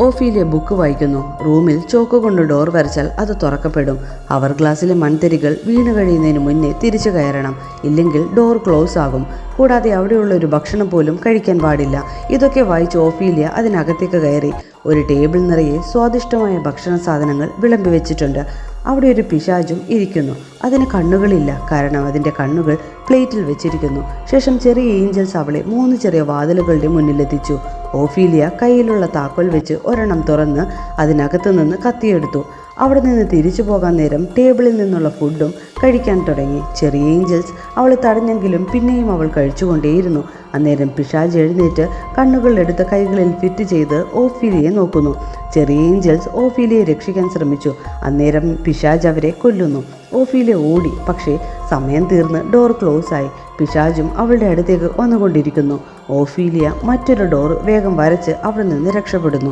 ഓഫീലിയ book വായിക്കുന്നു. റൂമിൽ chalk കൊണ്ട് ഡോർ വരച്ചാൽ അത് തുറക്കപ്പെടും. അവർ ഗ്ലാസ്സിലെ മൺതരികൾ വീണ് കഴിയുന്നതിന് മുന്നേ തിരിച്ചു കയറണം, ഇല്ലെങ്കിൽ ഡോർ ക്ലോസ് ആകും. കൂടാതെ അവിടെയുള്ള ഒരു ഭക്ഷണം പോലും കഴിക്കാൻ പാടില്ല. ഇതൊക്കെ വായിച്ച് ഓഫീലിയ അതിനകത്തേക്ക് കയറി. ഒരു ടേബിൾ നിറയെ സ്വാദിഷ്ടമായ ഭക്ഷണ സാധനങ്ങൾ വിളമ്പി വെച്ചിട്ടുണ്ട്. അവിടെ ഒരു പിശാചും ഇരിക്കുന്നു. അതിന് കണ്ണുകളില്ല, കാരണം അതിൻ്റെ കണ്ണുകൾ പ്ലേറ്റിൽ വെച്ചിരിക്കുന്നു. ശേഷം ചെറിയ ഏഞ്ചൽസ് അവളെ 3 ചെറിയ വാതിലുകളുടെ മുന്നിലെത്തിച്ചു. ഓഫീലിയ കയ്യിലുള്ള താക്കോൽ വെച്ച് ഒരെണ്ണം തുറന്ന് അതിനകത്തു നിന്ന് കത്തിയെടുത്തു. അവിടെ നിന്ന് തിരിച്ചു പോകാൻ നേരം ടേബിളിൽ നിന്നുള്ള ഫുഡും കഴിക്കാൻ തുടങ്ങി. ചെറിയ ഏഞ്ചൽസ് അവളെ തടഞ്ഞെങ്കിലും പിന്നെയും അവൾ കഴിച്ചുകൊണ്ടേയിരുന്നു. അന്നേരം പിശാച് എഴുന്നേറ്റ് കണ്ണുകളെടുത്ത് കൈകളിൽ ഫിറ്റ് ചെയ്ത് ഓഫീലിയെ നോക്കുന്നു. ചെറിയ ഏഞ്ചൽസ് ഓഫീലിയെ രക്ഷിക്കാൻ ശ്രമിച്ചു. അന്നേരം പിശാച് അവരെ കൊല്ലുന്നു. ഓഫീലിയ ഓടി, പക്ഷേ സമയം തീർന്ന് ഡോർ ക്ലോസ് ആയി. പിശാചും അവളുടെ അടുത്തേക്ക് വന്നുകൊണ്ടിരിക്കുന്നു. ഓഫീലിയ മറ്റൊരു ഡോർ വേഗം വരച്ച് അവിടെ നിന്ന് രക്ഷപ്പെടുന്നു.